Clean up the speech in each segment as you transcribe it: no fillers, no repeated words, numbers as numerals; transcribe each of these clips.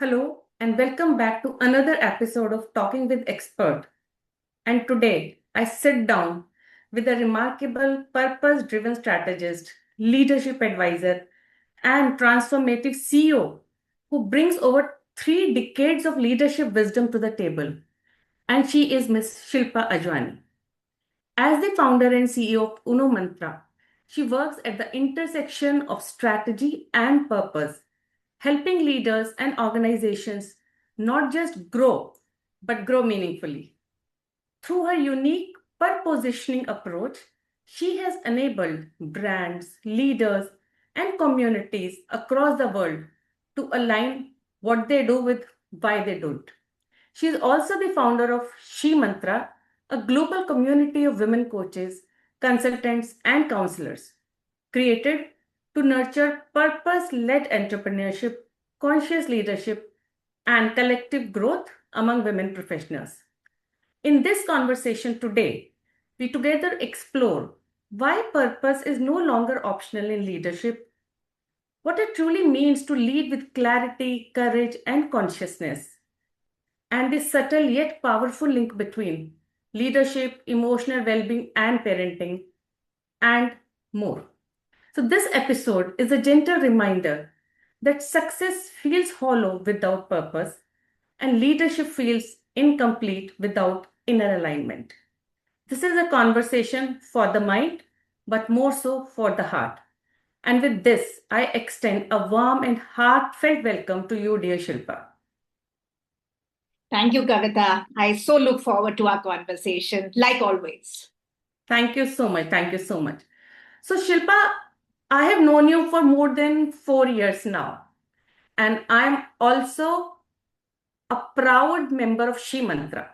Hello, and welcome back to another episode of Talking with Expert. And today, I sit down with a remarkable purpose driven strategist, leadership advisor, and transformative CEO who brings over 3 decades of leadership wisdom to the table. And she is Miss Shilpa Ajwani. As the founder and CEO of Uno Mantra, she works at the intersection of strategy and purpose, helping leaders and organizations not just grow, but grow meaningfully. Through her unique positioning approach, she has enabled brands, leaders, and communities across the world to align what they do with why they do it. She is also the founder of She Mantra, a global community of women coaches, consultants, and counselors, created to nurture purpose led entrepreneurship, conscious leadership, and collective growth among women professionals. In this conversation today, we together explore why purpose is no longer optional in leadership, what it truly means to lead with clarity, courage, and consciousness, and the subtle yet powerful link between leadership, emotional well being, and parenting, and more. So, this episode is a gentle reminder that success feels hollow without purpose, and leadership feels incomplete without inner alignment. This is a conversation for the mind, but more so for the heart. And with this, I extend a warm and heartfelt welcome to you, dear Shilpa. Thank you, Kavita. I so look forward to our conversation, like always. Thank you so much. Thank you so much. So, Shilpa, I have known you for more than 4 years now, and I'm also a proud member of She Mantra.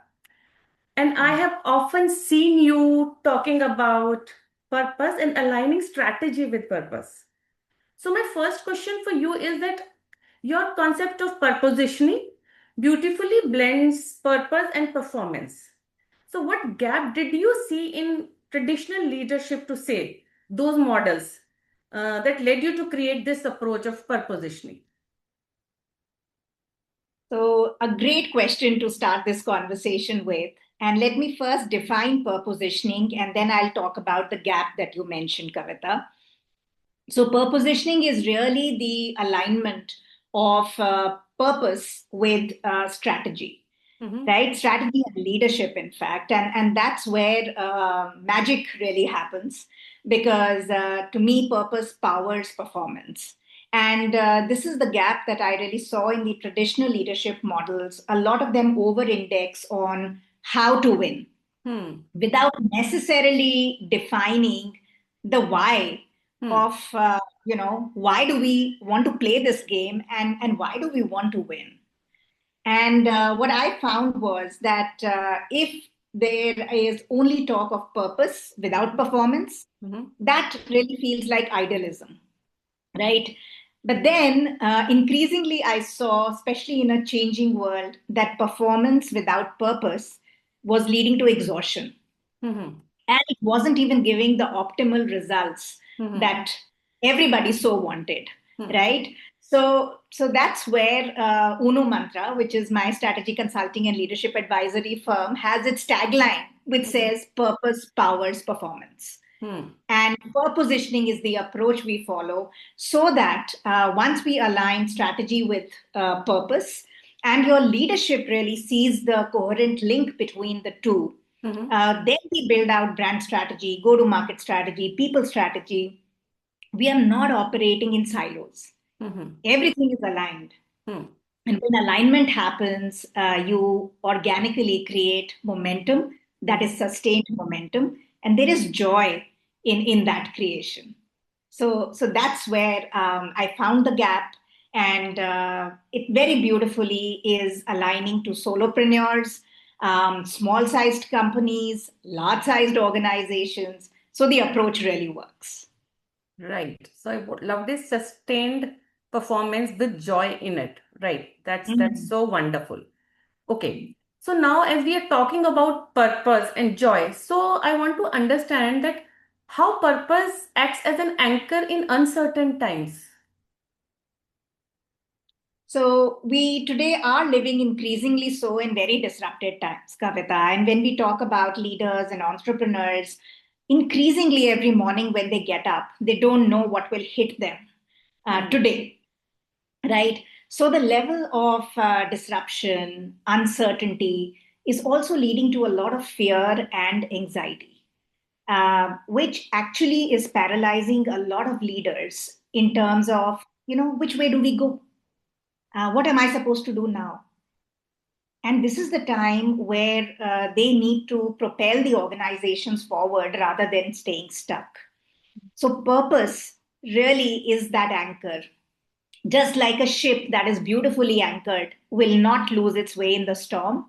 And I have often seen you talking about purpose and aligning strategy with purpose. So, my first question for you is that your concept of purpositioning beautifully blends purpose and performance. So, what gap did you see in traditional leadership to say those models that led you to create this approach of purpositioning? So, a great question to start this conversation with. And let me first define purpositioning, and then I'll talk about the gap that you mentioned, Kavita. So, purpositioning is really the alignment of purpose with strategy, Mm-hmm. right? Strategy and leadership, in fact. And that's where magic really happens because to me, purpose powers performance. And this is the gap that I really saw in the traditional leadership models. A lot of them over index on how to win Hmm. without necessarily defining the why Hmm. of why do we want to play this game and why do we want to win. And what I found was that if there is only talk of purpose without performance, Mm-hmm. that really feels like idealism, right? But then increasingly, I saw, especially in a changing world, that performance without purpose was leading to exhaustion. Mm-hmm. And it wasn't even giving the optimal results Mm-hmm. that everybody so wanted, Hmm. right? So that's where Uno Mantra, which is my strategy consulting and leadership advisory firm, has its tagline, which Hmm. says "Purpose powers performance." Hmm. And positioning is the approach we follow, so that once we align strategy with purpose, and your leadership really sees the coherent link between the two, Hmm. then we build out brand strategy, go to market strategy, people strategy. We are not operating in silos. Hmm. Everything is aligned. Hmm. And when alignment happens, you organically create momentum that Hmm. is sustained momentum, and there is joy in that creation. So that's where I found the gap, and it very beautifully is aligning to solopreneurs, small-sized companies, large-sized organizations. So the approach really works. Right. So I would love this sustained performance with joy in it. Right. That's so wonderful. Okay. So now as we are talking about purpose and joy, so I want to understand that how purpose acts as an anchor in uncertain times. So we today are living increasingly so in very disrupted times, Kavita. And when we talk about leaders and entrepreneurs, increasingly every morning when they get up, they don't know what will hit them Hmm. today, right? So the level of disruption, uncertainty is also leading to a lot of fear and anxiety, which actually is paralyzing a lot of leaders in terms of, which way do we go? What am I supposed to do now? And this is the time where they need to propel the organizations forward rather than staying stuck. So, purpose really is that anchor. Just like a ship that is beautifully anchored will not lose its way in the storm,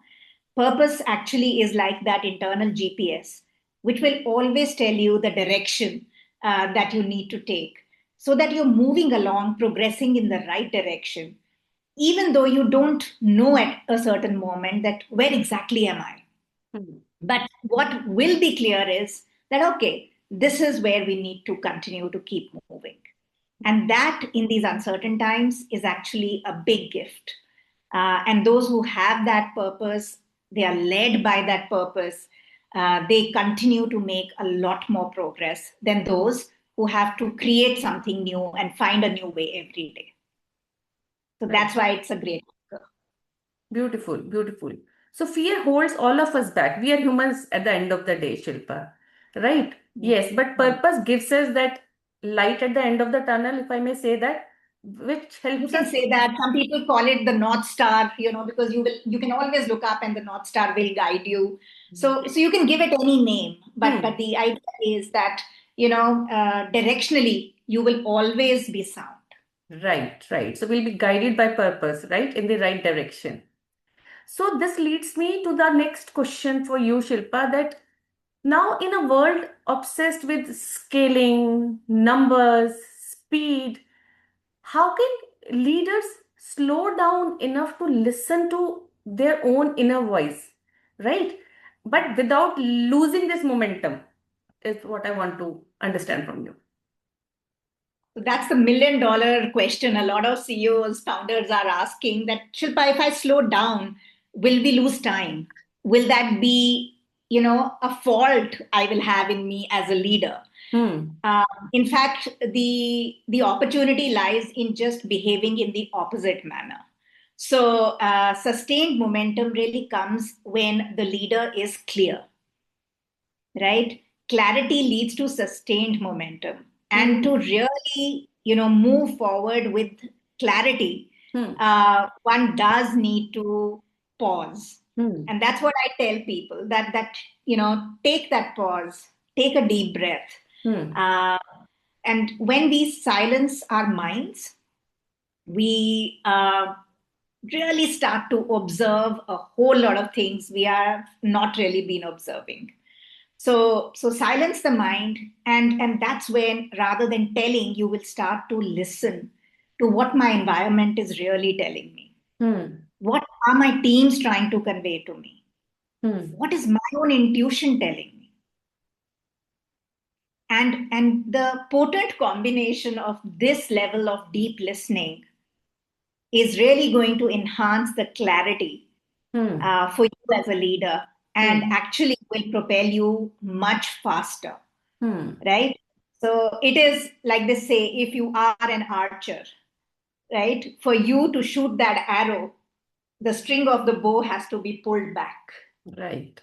purpose actually is like that internal GPS, which will always tell you the direction that you need to take so that you're moving along, progressing in the right direction, even though you don't know at a certain moment that where exactly am I. Hmm. But what will be clear is that, okay, this is where we need to continue to keep moving. And that in these uncertain times is actually a big gift. And those who have that purpose, they are led by that purpose, they continue to make a lot more progress than those who have to create something new and find a new way every day. So Right. that's why it's a great book. Beautiful, beautiful. So fear holds all of us back. We are humans at the end of the day, Shilpa. Right? Yes, but Mm. purpose gives us that light at the end of the tunnel, if I may say that, which You helps can us. say that some people call it the North Star, because you can always look up and the North Star will guide you. So you can give it any name, but Hmm. the idea is that directionally you will always be sound. Right, right. So we'll be guided by purpose, right, in the right direction. So this leads me to the next question for you, Shilpa, that now in a world obsessed with scaling, numbers, speed, how can leaders slow down enough to listen to their own inner voice, right? But without losing this momentum, is what I want to understand from you. So that's the $1 million question a lot of CEOs, founders are asking that, Shilpa, if I slow down, will we lose time? Will that be, a fault I will have in me as a leader? Hmm. Uh, in fact, the opportunity lies in just behaving in the opposite manner. So, sustained momentum really comes when the leader is clear, right? Clarity leads to sustained momentum, and to Hmm. really, move forward with clarity, Hmm. one does need to pause, Hmm. and that's what I tell people that take that pause, take a deep breath. Hmm. Uh, and when we silence our minds, we really start to observe a whole lot of things we have not really been observing. So silence the mind, and that's when, rather than telling, you will start to listen to what my environment is really telling me. Hmm. What are my teams trying to convey to me? Hmm. What is my own intuition telling me? And the potent combination of this level of deep listening is really going to enhance the clarity Hmm. for you as a leader, and Hmm. actually will propel you much faster, Hmm. right? So it is like they say, if you are an archer, right, for you to shoot that arrow, the string of the bow has to be pulled back, Right.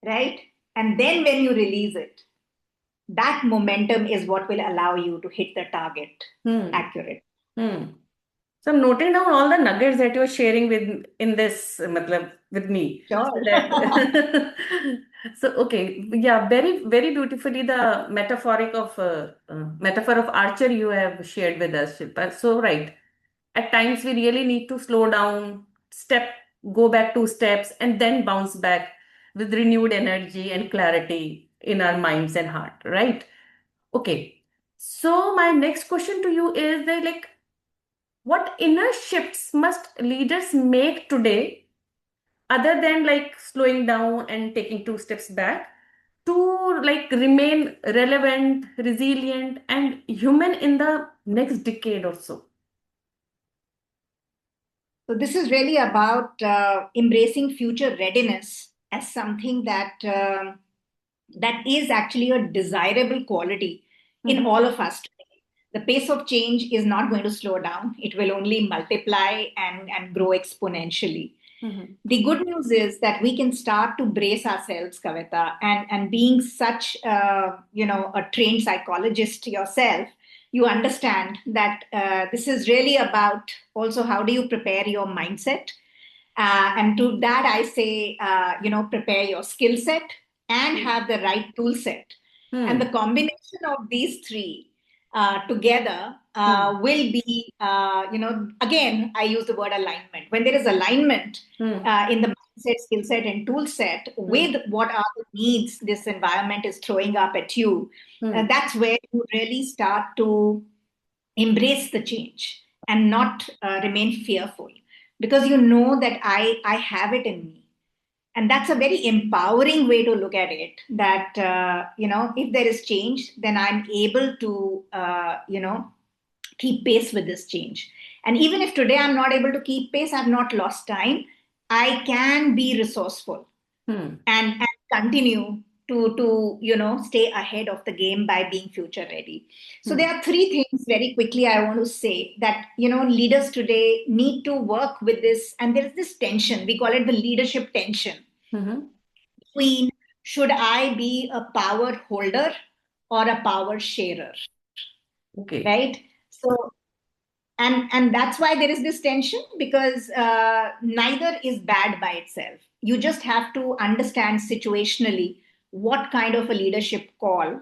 right? And then when you release it, that momentum is what will allow you to hit the target Hmm. accurate. Hmm. So I'm noting down all the nuggets that you're sharing with in this matlab, with me. So Sure. that so okay, yeah, very very beautifully the metaphor of archer you have shared with us, Shilpa. So right, at times we really need to slow down, go back 2 steps, and then bounce back with renewed energy and clarity in our minds and heart. Right? Okay. So my next question to you is that like what inner shifts must leaders make today, other than like slowing down and taking 2 steps back, to like remain relevant, resilient, and human in the next decade or so? So this is really about embracing future readiness as something that is actually a desirable quality in Mm-hmm. all of us today. The pace of change is not going to slow down; it will only multiply and grow exponentially. Mm-hmm. The good news is that we can start to brace ourselves, Kavita, and being such a trained psychologist yourself, you understand that this is really about also how do you prepare your mindset, and to that I say prepare your skill set and have the right tool set, and the Mm-hmm. combination of these three together will be again I use the word alignment. When there is alignment Mm-hmm. in the mindset, skill set, and tool set with what are the needs this environment is throwing up at you, Mm-hmm. that's where you really start to embrace the change and not remain fearful, because you know that I have it in me. And that's a very empowering way to look at it, that if there is change, then I'm able to keep pace with this change. And even if today I'm not able to keep pace, I've not lost time. I can be resourceful Mm-hmm. and continue to stay ahead of the game by being future ready. So there Mm-hmm. are three things very quickly I want to say that leaders today need to work with this, and there is this tension, we call it the leadership tension, Mm-hmm. between should I be a power holder or a power sharer, Okay. right? So and that's why there is this tension, because neither is bad by itself. You just have to understand situationally what kind of a leadership call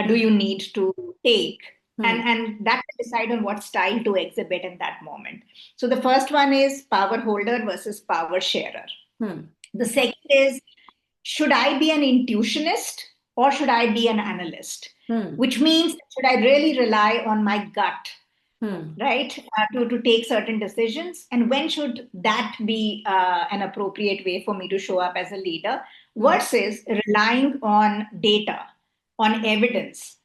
do you need to take, and Mm-hmm. and that will decide on what style to exhibit in that moment. So the first one is power holder versus power sharer. Mm-hmm. The second is, should I be an intuitionist or should I be an analyst? Mm-hmm. Which means, should I really rely on my gut, Mm-hmm. right, to take certain decisions? And when should that be an appropriate way for me to show up as a leader, versus relying on data, on evidence?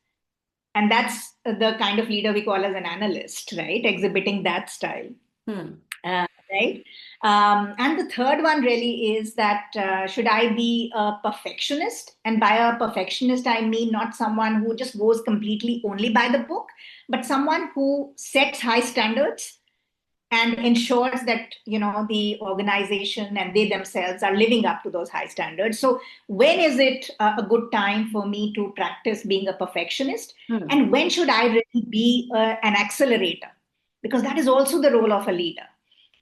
And that's the kind of leader we call as an analyst, right? Exhibiting that style. Mm-hmm. Right. And the third one really is that should I be a perfectionist? And by a perfectionist, I mean not someone who just goes completely only by the book, but someone who sets high standards and ensures that the organization and they themselves are living up to those high standards. So when is it a good time for me to practice being a perfectionist, Mm-hmm. and when should I really be an accelerator? Because that is also the role of a leader,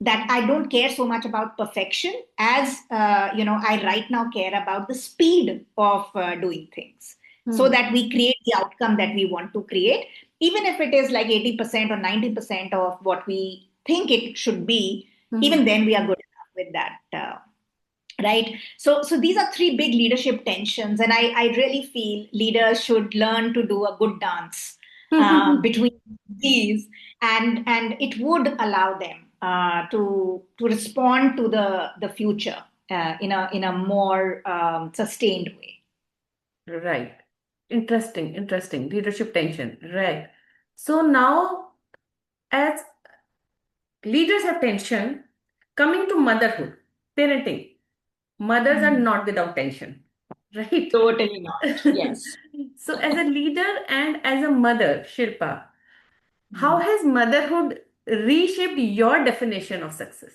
that I don't care so much about perfection as I right now care about the speed of doing things, so Mm-hmm. that we create the outcome that we want to create, even if it is like 80% or 90% of what we think it should be. Even Mm-hmm. then we are good enough with that, right? So these are three big leadership tensions, and I really feel leaders should learn to do a good dance between these, and it would allow them to respond to the future in a more sustained way. Right. Interesting, interesting. Leadership tension. Right. So now, as leaders have tension, coming to motherhood, parenting, mothers are Mm. not without tension. Right. Totally not. Yes. So, as a leader and as a mother, Shilpa, how Mm. has motherhood reshaped your definition of success?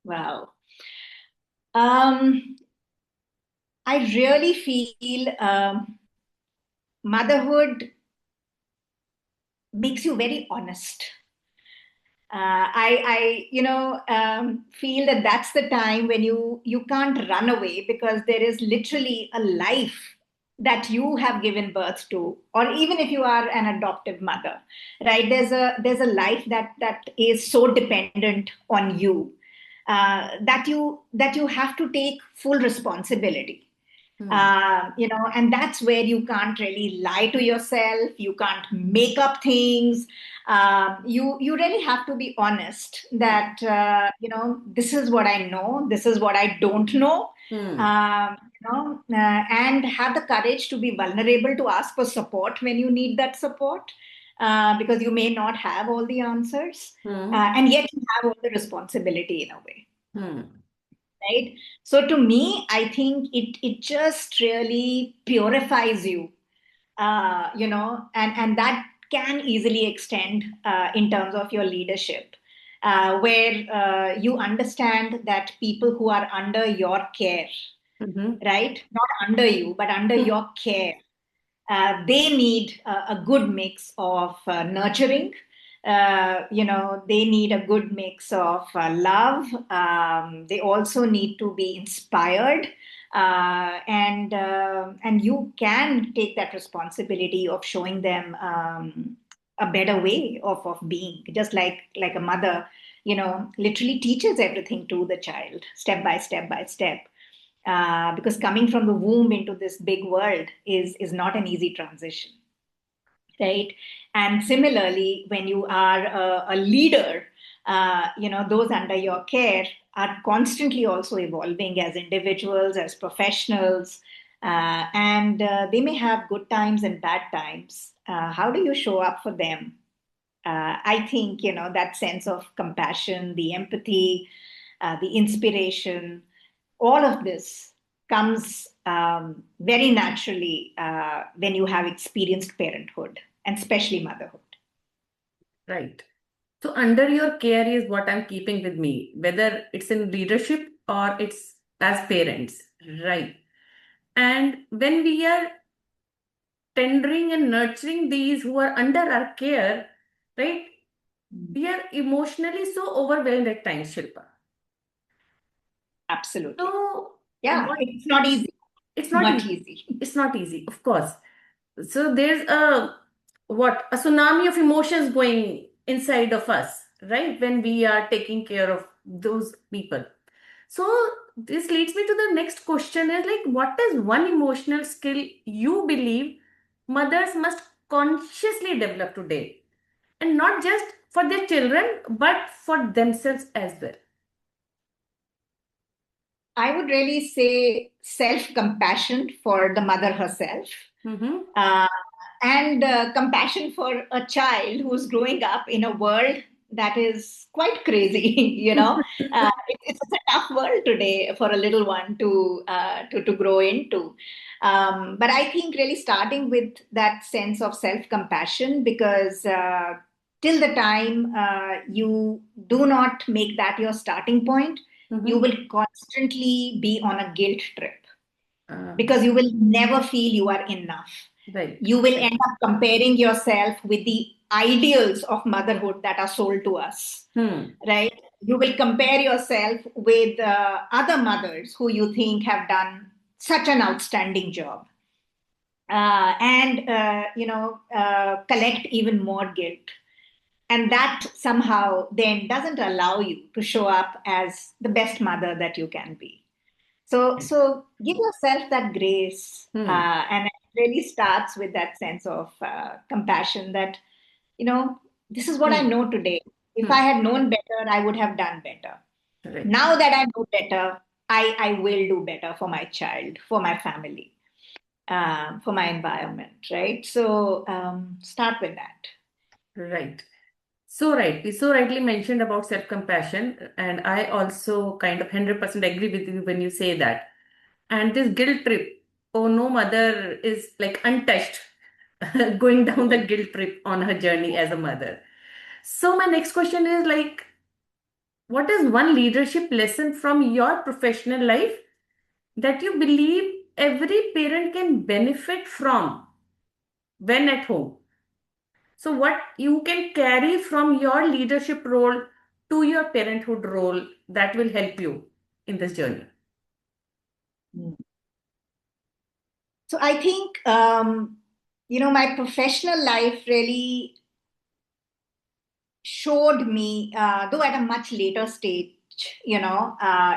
Wow. Um, I really feel motherhood makes you very honest. I feel that that's the time when you can't run away, because there is literally a life that you have given birth to, or even if you are an adoptive mother, right? There's a life that is so dependent on you, that you have to take full responsibility. Hmm. And that's where you can't really lie to yourself. You can't make up things. You really have to be honest that this is what I know, this is what I don't know. Hmm. And have the courage to be vulnerable, to ask for support when you need that support. because you may not have all the answers, Hmm. and yet you have all the responsibility in a way, Hmm. right? So to me, I think it just really purifies you, and that can easily extend in terms of your leadership, where you understand that people who are under your care, Mm-hmm. right? Not under you, but under your care. They need a good mix of nurturing. They need a good mix of love. They also need to be inspired, and you can take that responsibility of showing them a better way of being, just like a mother, literally teaches everything to the child step by step by step, because coming from the womb into this big world is not an easy transition, right? And similarly, when you are a leader, those under your care are constantly also evolving as individuals, as professionals, and they may have good times and bad times. How do you show up for them? I think that sense of compassion, the empathy, the inspiration, all of this comes very naturally when you have experienced parenthood and especially motherhood. Right. So under your care is what I'm keeping with me, whether it's in leadership or it's as parents, right? And when we are tendering and nurturing these who are under our care, right? We are emotionally so overwhelmed at times, Shilpa. Absolutely. So Yeah, what it's not easy. it's not Not easy. easy. It's not easy, of course. So there's a tsunami of emotions going inside of us, right? When we are taking care of those people. So this leads me to the next question is like, what is one emotional skill you believe mothers must consciously develop today? And not just for their children, but for themselves as well. I would really say self compassion for the mother herself, Mm-hmm. uh, and compassion for a child who's growing up in a world that is quite crazy. It's a tough world today for a little one to grow into. But I think really starting with that sense of self compassion, because till the time you do not make that your starting point, you Mm-hmm. will constantly be on a guilt trip, Uh, because you will never feel you are enough. right. You will Right. end up comparing yourself with the ideals of motherhood that are sold to us, Hmm. right? You will compare yourself with other mothers who you think have done such an outstanding job, and collect even more guilt. And that somehow then doesn't allow you to show up as the best mother that you can be. So give yourself that grace, Hmm. and it really starts with that sense of compassion that, you know, this is what I Hmm. know today. If I Hmm. had known better, I would have done better. Right. Now that I know better, I will do better for my child, for my family, for my environment, right? So start with that. Right. So rightly, so rightly mentioned about self-compassion, and I also kind of 100% agree with you when you say that. And this guilt trip, oh no, mother is like untouched, going down the guilt trip on her journey as a mother. So my next question is like, what is one leadership lesson from your professional life that you believe every parent can benefit from when at home? So, what you can carry from your leadership role to your parenthood role that will help you in this journey? Mm. So I think, my professional life really showed me, though at a much later stage,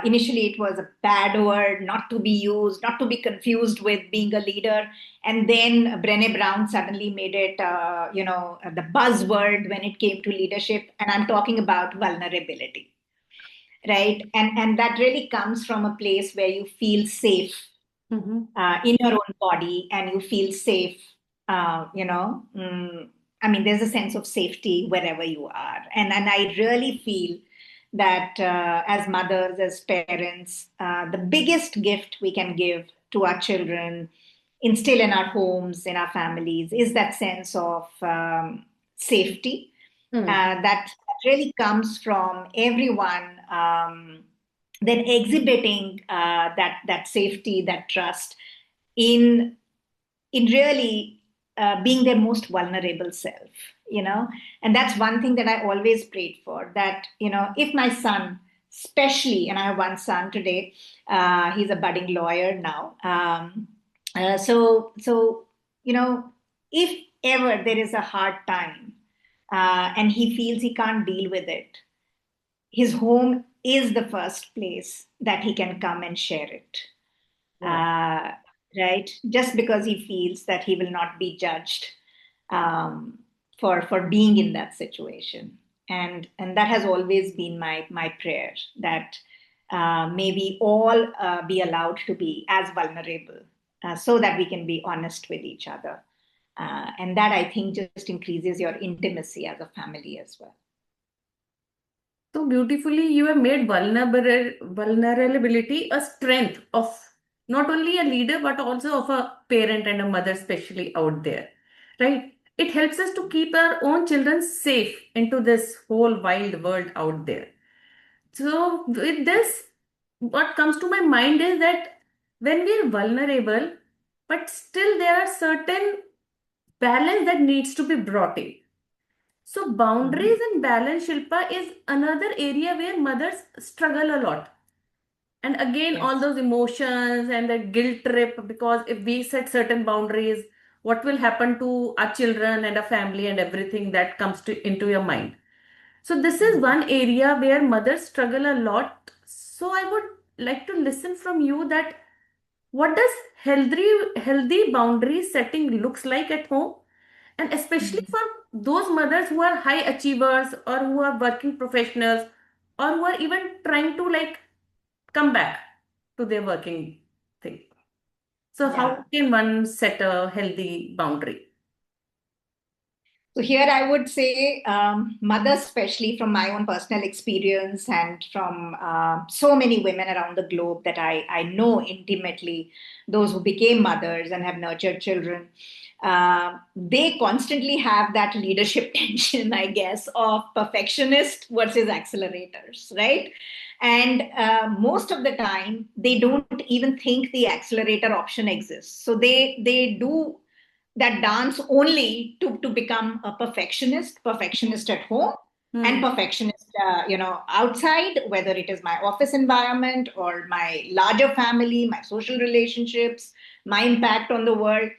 initially it was a bad word, not to be used, not to be confused with being a leader. And then Brené Brown suddenly made it, the buzzword when it came to leadership. And I'm talking about vulnerability, right? And that really comes from a place where you feel safe Mm-hmm. in your own body, and you feel safe, uh, you know, mm, I mean, there's a sense of safety wherever you are. And I really feel that as mothers, as parents, the biggest gift we can give to our children, instill in our homes, in our families, is that sense of safety Hmm. that really comes from everyone then exhibiting that safety, that trust in really being their most vulnerable self, you know. And that's one thing that I always prayed for, that, you know, if my son, especially, and I have one son today, he's a budding lawyer now. So, you know, if ever there is a hard time and he feels he can't deal with it, his home is the first place that he can come and share it, Wow. uh, right? Just because he feels that he will not be judged um, for being in that situation, and that has always been my prayer, that may we all be allowed to be as vulnerable, so that we can be honest with each other, and that, I think, just increases your intimacy as a family as well. So beautifully, you have made vulnerability a strength of not only a leader but also of a parent and a mother, especially out there, right? It helps us to keep our own children safe into this whole wild world out there. So, with this, what comes to my mind is that when we are vulnerable, but still there are certain balance that needs to be brought in. So Mhm. boundaries and balance, Shilpa, is another area where mothers struggle a lot. And again, all Yes. those emotions and the guilt trip, because if we set certain boundaries, what will happen to our children and our family and everything that comes into your mind. So this is Mhm. one area where mothers struggle a lot. So I would like to listen from you that what does healthy boundary setting looks like at home, and especially Mhm. for those mothers who are high achievers or who are working professionals or who are even trying to like come back to their working thing. So how Yeah. can one set a healthy boundary? So here I would say, mothers, especially from my own personal experience and from so many women around the globe that I know intimately, those who became mothers and have nurtured children, they constantly have that leadership tension, I guess, of perfectionist versus accelerators, right? And most of the time, they don't even think the accelerator option exists. So they do that dance only to become a perfectionist at home and Hmm. perfectionist, outside, whether it is my office environment or my larger family, my social relationships, my impact on the world.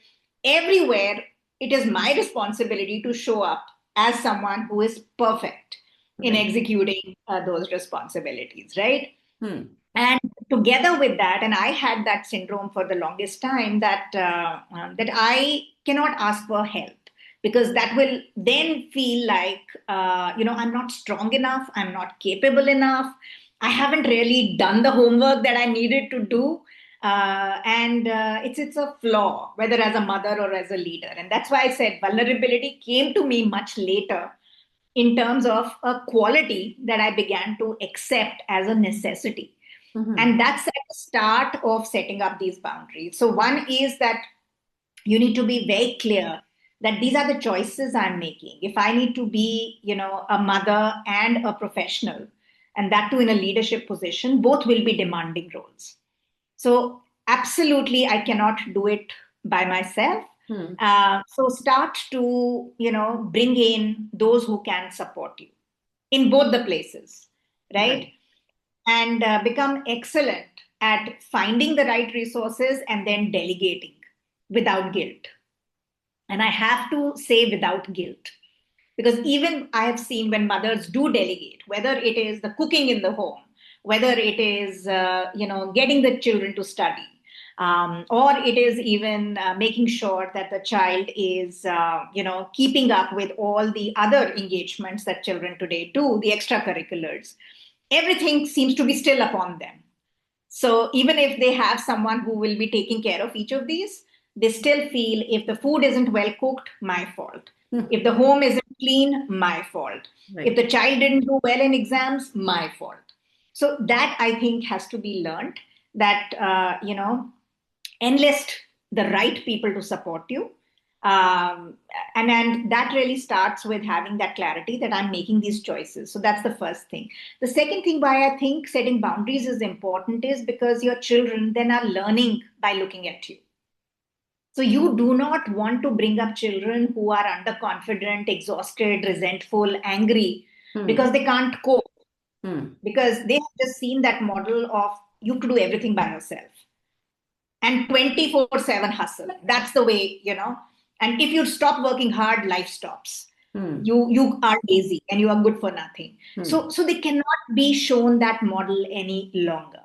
Everywhere, it is my responsibility to show up as someone who is perfect in Right. executing those responsibilities, right? Hmm. And together with that, and I had that syndrome for the longest time, that that I cannot ask for help, because that will then feel like, I'm not strong enough, I'm not capable enough, I haven't really done the homework that I needed to do. And it's a flaw, whether as a mother or as a leader. And that's why I said vulnerability came to me much later, in terms of a quality that I began to accept as a necessity. Hmm. And that's at the start of setting up these boundaries. So, one is that you need to be very clear that these are the choices I'm making. If I need to be, a mother and a professional, and that too in a leadership position, both will be demanding roles. So, absolutely, I cannot do it by myself. Hmm. So, start to, bring in those who can support you in both the places, right? Right. And become excellent at finding the right resources and then delegating without guilt. And I have to say without guilt, because even I have seen when mothers do delegate, whether it is the cooking in the home, whether it is getting the children to study, or it is even making sure that the child is keeping up with all the other engagements that children today do, the extracurriculars, everything seems to be still upon them. So even if they have someone who will be taking care of each of these, they still feel if the food isn't well cooked, my fault. If the home isn't clean, my fault. If Right. the child didn't do well in exams, my fault. So that I think has to be learned, that, enlist the right people to support you. Um, and that really starts with having that clarity that I'm making these choices. So that's the first thing. The second thing why I think setting boundaries is important is because your children then are learning by looking at you. So you do not want to bring up children who are underconfident, exhausted, resentful, angry Hmm. because they can't cope, Hmm. because they have just seen that model of you have to do everything by yourself and 24/7 hustle. That's the way, And if you stop working hard, life stops. Hmm. You are lazy and you are good for nothing. Hmm. So they cannot be shown that model any longer.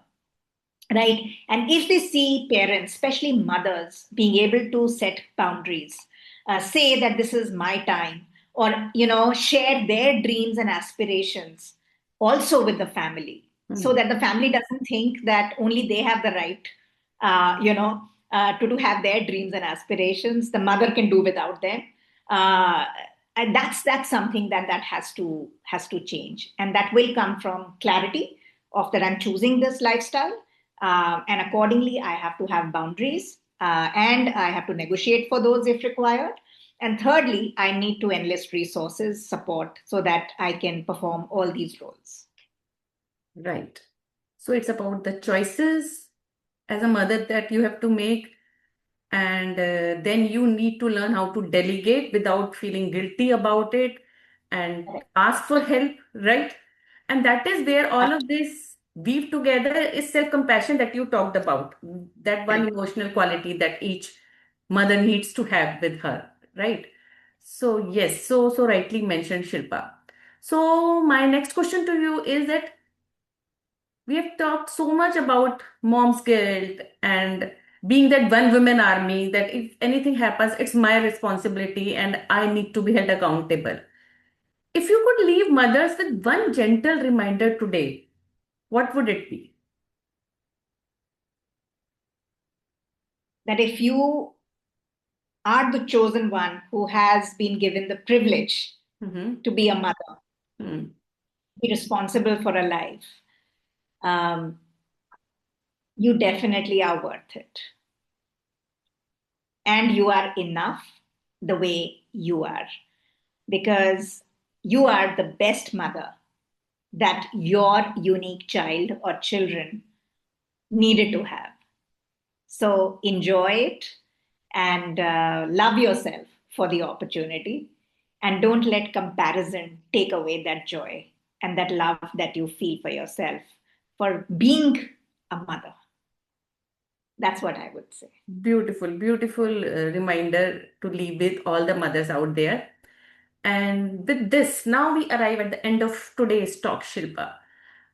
Right. And if they see parents, especially mothers, being able to set boundaries, say that this is my time, or, share their dreams and aspirations also with the family, so Hmm. that the family doesn't think that only they have the right, to have their dreams and aspirations. The mother can do without them. Uh, and that's something that has to change, and that will come from clarity of that I'm choosing this lifestyle, and accordingly, I have to have boundaries, and I have to negotiate for those if required. And thirdly, I need to enlist resources, support, so that I can perform all these roles. Right. So it's about the choices as a mother that you have to make, and then you need to learn how to delegate without feeling guilty about it and ask for help, right? And that is where all of this weave together is self-compassion that you talked about, that one emotional quality that each mother needs to have with her, right? So yes, so rightly mentioned, Shilpa. So my next question to you is that we have talked so much about mom's guilt and being that one woman army, that if anything happens, it's my responsibility and I need to be held accountable. If you could leave mothers with one gentle reminder today, what would it be? That if you are the chosen one who has been given the privilege Mm-hmm. to be a mother, Hmm. be responsible for a life, um, you definitely are worth it. And you are enough the way you are, because you are the best mother that your unique child or children needed to have. So enjoy it, and love yourself for the opportunity. And don't let comparison take away that joy and that love that you feel for yourself for being a mother. That's what I would say. Beautiful, beautiful reminder to leave with all the mothers out there. And with this, now we arrive at the end of today's talk, Shilpa.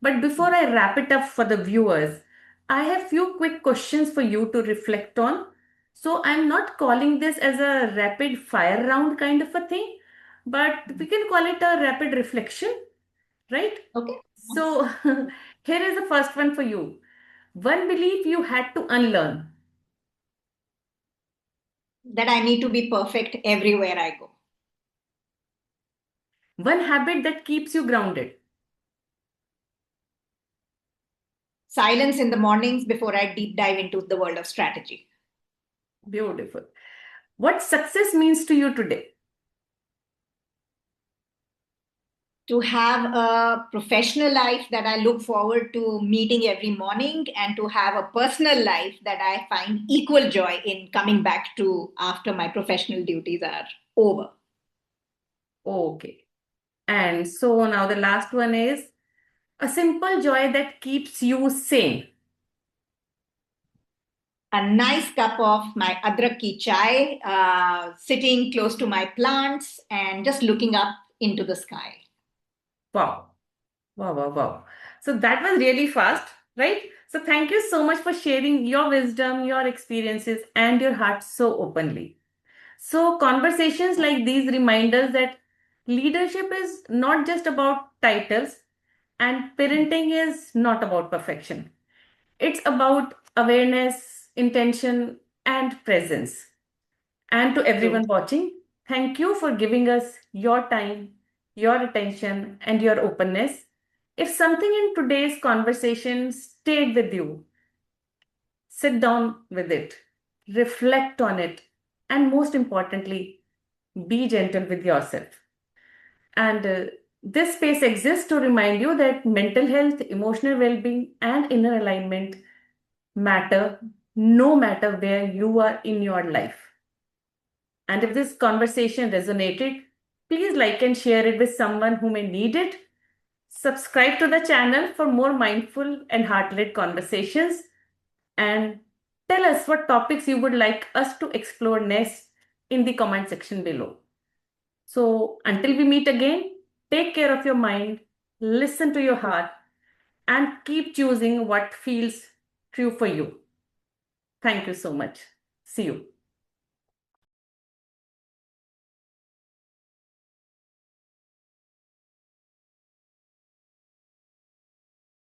But before I wrap it up for the viewers, I have few quick questions for you to reflect on. So I'm not calling this as a rapid fire round kind of a thing, but we can call it a rapid reflection, right? Okay. So here is the first one for you. One belief you had to unlearn. That I need to be perfect everywhere I go. One habit that keeps you grounded. Silence in the mornings before I deep dive into the world of strategy. Beautiful. What success means to you today? To have a professional life that I look forward to meeting every morning, and to have a personal life that I find equal joy in coming back to after my professional duties are over. Okay. And so now the last one is a simple joy that keeps you sane. A nice cup of my adrak ki chai, sitting close to my plants and just looking up into the sky. Wow. Wow, wow, wow. So that was really fast, right? So thank you so much for sharing your wisdom, your experiences, and your heart so openly. So conversations like these remind us that leadership is not just about titles and parenting is not about perfection. It's about awareness, intention, and presence. And to True. everyone watching, Thank you for giving us your time, your attention, and your openness. If something in today's conversation stayed with you, sit down with it, reflect on it, and most importantly, be gentle with yourself. And this space exists to remind you that mental health, emotional well being, and inner alignment matter no matter where you are in your life. And if this conversation resonated, please like and share it with someone who may need it. Subscribe to the channel for more mindful and heart led conversations. And tell us what topics you would like us to explore next in the comment section below. So until we meet again, take care of your mind, listen to your heart, and keep choosing what feels true for you. Thank you so much. See you.